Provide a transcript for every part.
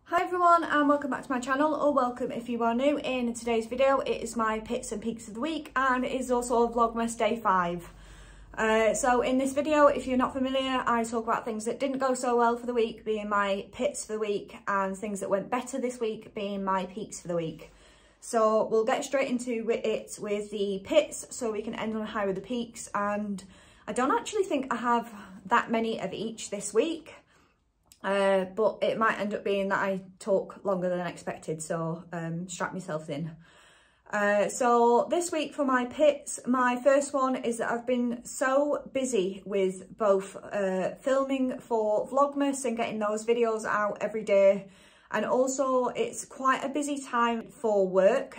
Hi everyone and welcome back to my channel, or welcome if you are new. In today's video it is my pits and peaks of the week, and it is also Vlogmas day 5. So in this video, if you're not familiar, I talk about things that didn't go so well for the week being my pits for the week, and things that went better this week being my peaks for the week. So we'll get straight into it with the pits so we can end on a high with the peaks. And I don't actually think I have that many of each this week. But it might end up being that I talk longer than expected, so strap myself in. So this week for my pits, my first one is that I've been so busy with both filming for Vlogmas and getting those videos out every day, and also it's quite a busy time for work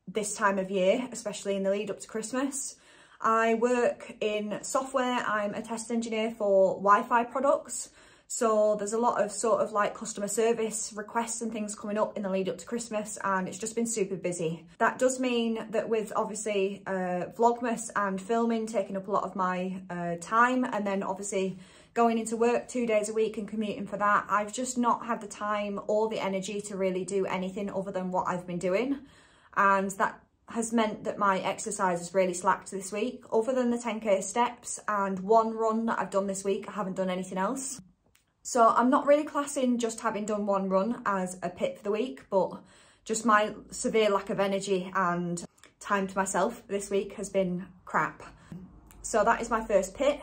this time of year, especially in the lead up to Christmas. I work in software. I'm a test engineer for Wi-Fi products. So there's a lot of sort of like customer service requests and things coming up in the lead up to Christmas, and it's just been super busy. That does mean that with obviously Vlogmas and filming taking up a lot of my time, and then obviously going into work 2 days a week and commuting for that, I've just not had the time or the energy to really do anything other than what I've been doing. And that has meant that my exercise has really slacked this week. Other than the 10k steps and one run that I've done this week, I haven't done anything else. So I'm not really classing just having done one run as a pit for the week, but just my severe lack of energy and time to myself this week has been crap. So that is my first pit.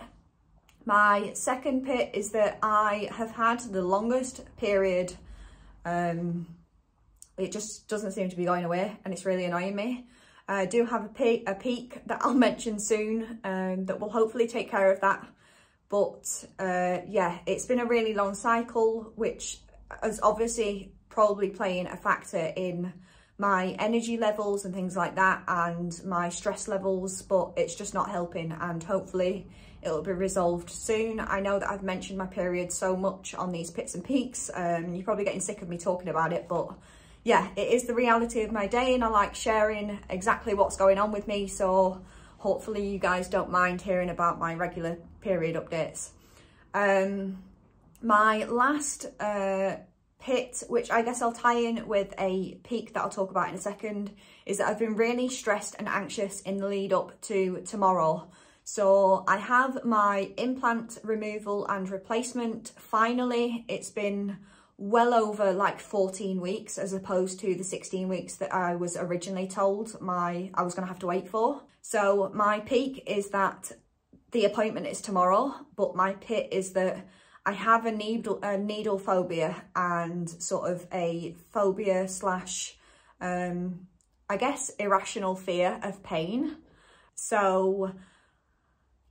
My second pit is that I have had the longest period. It just doesn't seem to be going away, and it's really annoying me. I do have a peak that I'll mention soon that will hopefully take care of that. But yeah, it's been a really long cycle, which is obviously probably playing a factor in my energy levels and things like that, and my stress levels, but it's just not helping, and hopefully it'll be resolved soon. I know that I've mentioned my period so much on these pits and peaks, you're probably getting sick of me talking about it, but yeah, it is the reality of my day, and I like sharing exactly what's going on with me, so hopefully you guys don't mind hearing about my regular period updates. My last pit, which I guess I'll tie in with a peak that I'll talk about in a second, is that I've been really stressed and anxious in the lead up to tomorrow. So I have my implant removal and replacement finally. It's been well over like 14 weeks as opposed to the 16 weeks that I was originally told I was going to have to wait for. So my peak is that the appointment is tomorrow, but my pit is that I have a needle phobia, and sort of a phobia slash, I guess, irrational fear of pain. So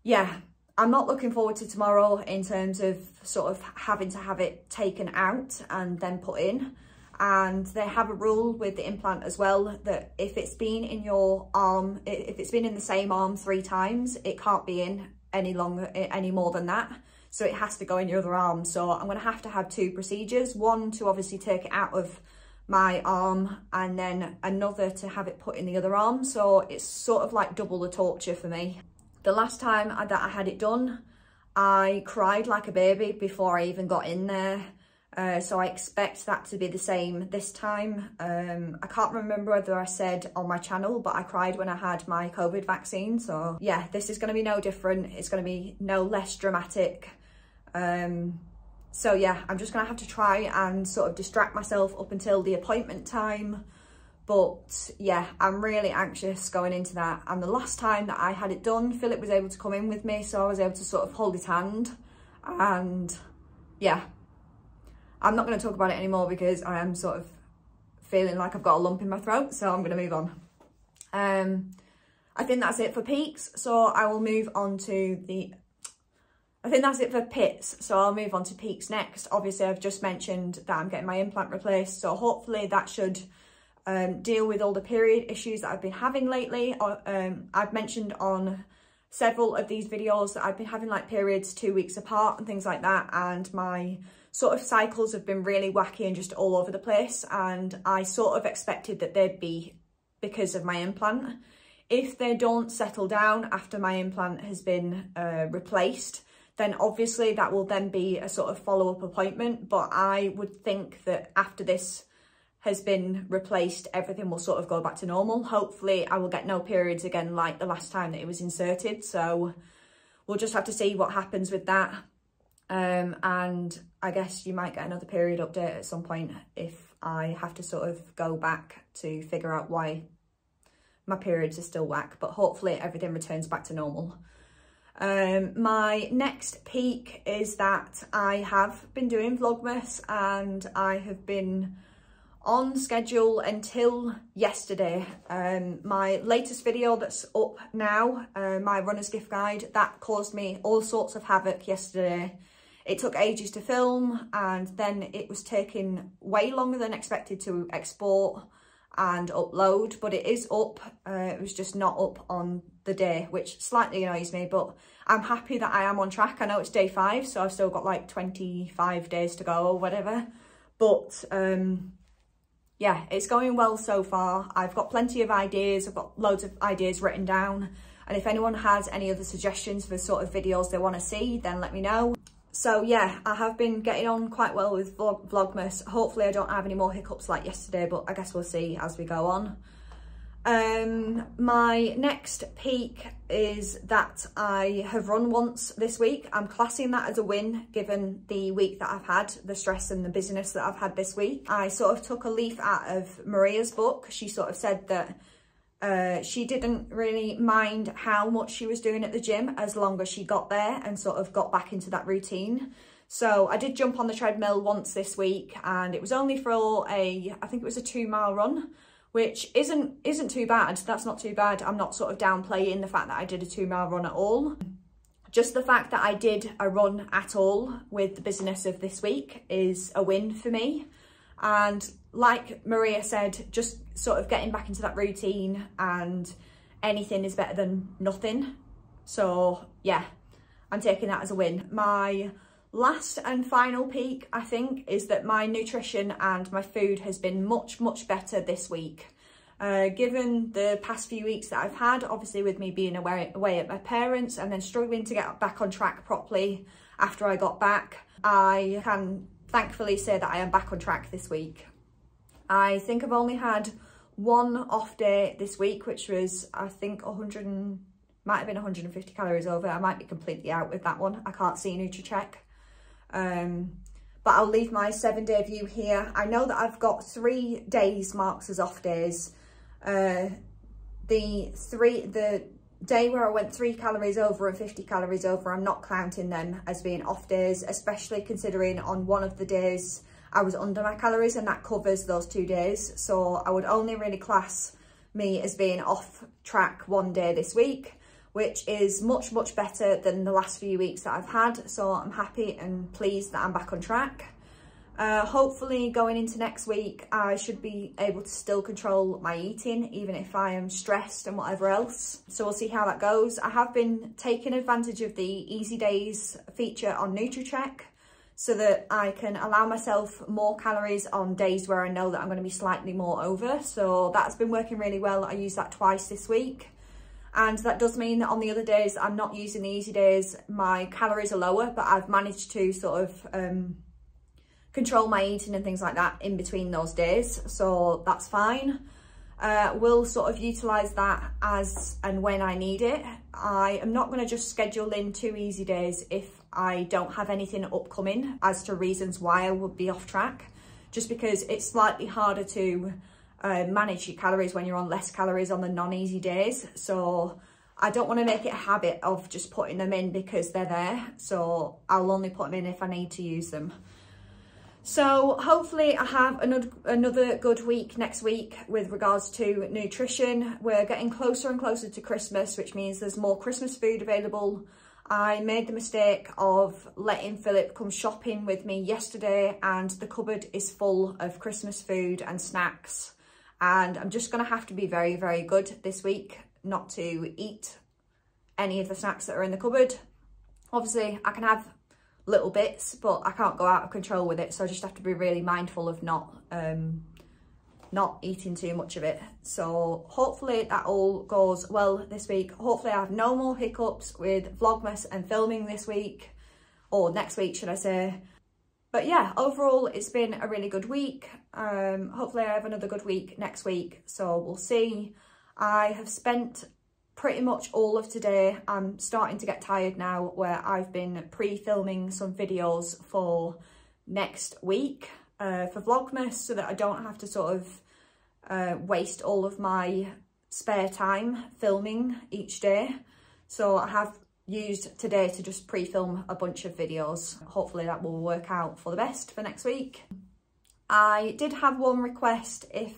yeah, I'm not looking forward to tomorrow in terms of sort of having to have it taken out and then put in. And they have a rule with the implant as well that if it's been in your arm, if it's been in the same arm 3 times, it can't be in any more than that. So it has to go in your other arm. So I'm going to have 2 procedures, one to obviously take it out of my arm, and then another to have it put in the other arm. So it's sort of like double the torture for me. The last time that I had it done, I cried like a baby before I even got in there. So I expect that to be the same this time. I can't remember whether I said on my channel, but I cried when I had my COVID vaccine. So yeah, this is going to be no different. It's going to be no less dramatic. So yeah, I'm just going to have to try and sort of distract myself up until the appointment time. But yeah, I'm really anxious going into that. And the last time that I had it done, Philip was able to come in with me, so I was able to sort of hold his hand. And yeah, I'm not going to talk about it anymore because I am sort of feeling like I've got a lump in my throat, so I'm going to move on. I think that's it for peaks, so I will move on to I think that's it for pits, so I'll move on to peaks next. Obviously, I've just mentioned that I'm getting my implant replaced, so hopefully that should deal with all the period issues that I've been having lately. I've mentioned on several of these videos that I've been having like periods 2 weeks apart and things like that, and my sort of cycles have been really wacky and just all over the place, and I sort of expected that they'd be because of my implant. If they don't settle down after my implant has been replaced, then obviously that will then be a sort of follow-up appointment. But I would think that after this has been replaced, everything will sort of go back to normal. Hopefully I will get no periods again like the last time that it was inserted. So we'll just have to see what happens with that. And I guess you might get another period update at some point if I have to sort of go back to figure out why my periods are still whack, but hopefully everything returns back to normal. My next peak is that I have been doing Vlogmas, and I have been on schedule until yesterday. My latest video that's up now, my runner's gift guide, that caused me all sorts of havoc yesterday. It took ages to film, and then it was taking way longer than expected to export and upload, but it is up. It was just not up on the day, which slightly annoys me, but I'm happy that I am on track. I know it's day 5, so I've still got like 25 days to go or whatever, but yeah, it's going well so far. I've got plenty of ideas. I've got loads of ideas written down, and if anyone has any other suggestions for sort of videos they want to see, then let me know. So yeah, I have been getting on quite well with Vlogmas. Hopefully I don't have any more hiccups like yesterday, but I guess we'll see as we go on. My next peak is that I have run once this week. I'm classing that as a win given the week that I've had, the stress and the busyness that I've had this week. I sort of took a leaf out of Maria's book. She sort of said that she didn't really mind how much she was doing at the gym as long as she got there and sort of got back into that routine. So I did jump on the treadmill once this week, and it was only for I think it was a 2-mile run, which isn't too bad. That's not too bad. I'm not sort of downplaying the fact that I did a 2-mile run at all. Just the fact that I did a run at all with the busyness of this week is a win for me. And like Maria said, just sort of getting back into that routine, and anything is better than nothing. So yeah, I'm taking that as a win. My last and final peak, I think, is that my nutrition and my food has been much better this week. Given the past few weeks that I've had, obviously with me being away at my parents and then struggling to get back on track properly after I got back, I can thankfully say that I am back on track this week. I think I've only had one off day this week, which was, I think, might have been 150 calories over. I might be completely out with that one. I can't see NutriCheck. But I'll leave my 7-day view here. I know that I've got 3 days marked as off days. The day where I went 3 calories over and 50 calories over, I'm not counting them as being off days, especially considering on one of the days I was under my calories, and that covers those 2 days. So I would only really class me as being off track 1 day this week, which is much better than the last few weeks that I've had. So I'm happy and pleased that I'm back on track. Hopefully going into next week, I should be able to still control my eating, even if I am stressed and whatever else. So we'll see how that goes. I have been taking advantage of the Easy Days feature on NutriCheck, so that I can allow myself more calories on days where I know that I'm going to be slightly more over. So that's been working really well. I used that twice this week. And that does mean that on the other days I'm not using the Easy Days, my calories are lower, but I've managed to sort of control my eating and things like that in between those days. So that's fine. We'll sort of utilise that as and when I need it. I am not going to just schedule in 2 Easy Days if I don't have anything upcoming as to reasons why I would be off track, just because it's slightly harder to manage your calories when you're on less calories on the non-easy days. So I don't want to make it a habit of just putting them in because they're there. So I'll only put them in if I need to use them. So hopefully I have another good week next week with regards to nutrition. We're getting closer and closer to Christmas, which means there's more Christmas food available. I made the mistake of letting Philip come shopping with me yesterday, and the cupboard is full of Christmas food and snacks. And I'm just going to have to be very good this week not to eat any of the snacks that are in the cupboard. Obviously I can have little bits, but I can't go out of control with it, so I just have to be really mindful of not eating too much of it. So hopefully that all goes well this week. Hopefully I have no more hiccups with Vlogmas and filming this week. or next week should I say. But yeah, overall it's been a really good week. Hopefully I have another good week next week, so we'll see. I have spent pretty much all of today. I'm starting to get tired now, where I've been pre-filming some videos for next week for Vlogmas, so that I don't have to sort of waste all of my spare time filming each day. So I have used today to just pre-film a bunch of videos. Hopefully that will work out for the best for next week. I did have one request, if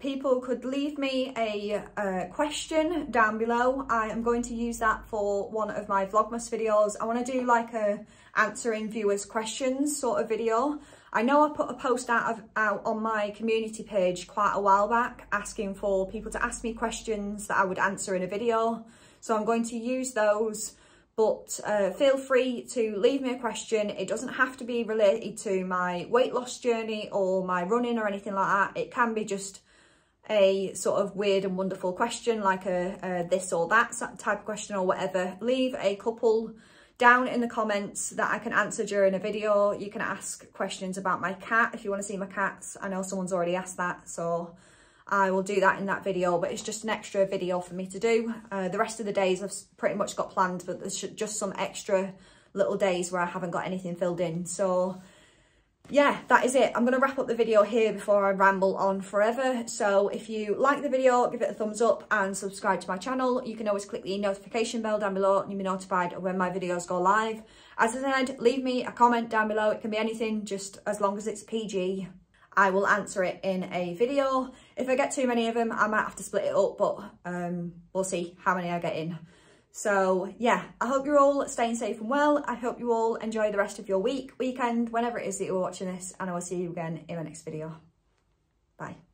people could leave me a question down below. I am going to use that for one of my Vlogmas videos. I want to do like a answering viewers questions sort of video. I know I put a post out on my community page quite a while back asking for people to ask me questions that I would answer in a video. So I'm going to use those, but feel free to leave me a question. It doesn't have to be related to my weight loss journey or my running or anything like that. It can be just a sort of weird and wonderful question, like a this or that type of question or whatever. Leave a couple down in the comments that I can answer during a video. You can ask questions about my cat if you want to see my cats. I know someone's already asked that, so I will do that in that video, but it's just an extra video for me to do. The rest of the days I've pretty much got planned, but there's just some extra little days where I haven't got anything filled in. So yeah, that is it. I'm going to wrap up the video here before I ramble on forever. So if you like the video, give it a thumbs up and subscribe to my channel. You can always click the notification bell down below and you'll be notified when my videos go live. As I said, leave me a comment down below. It can be anything, just as long as it's PG. I will answer it in a video. If I get too many of them, I might have to split it up, but we'll see how many I get in. So yeah, I hope you're all staying safe and well. I hope you all enjoy the rest of your week, weekend, whenever it is that you're watching this, and I will see you again in my next video. Bye.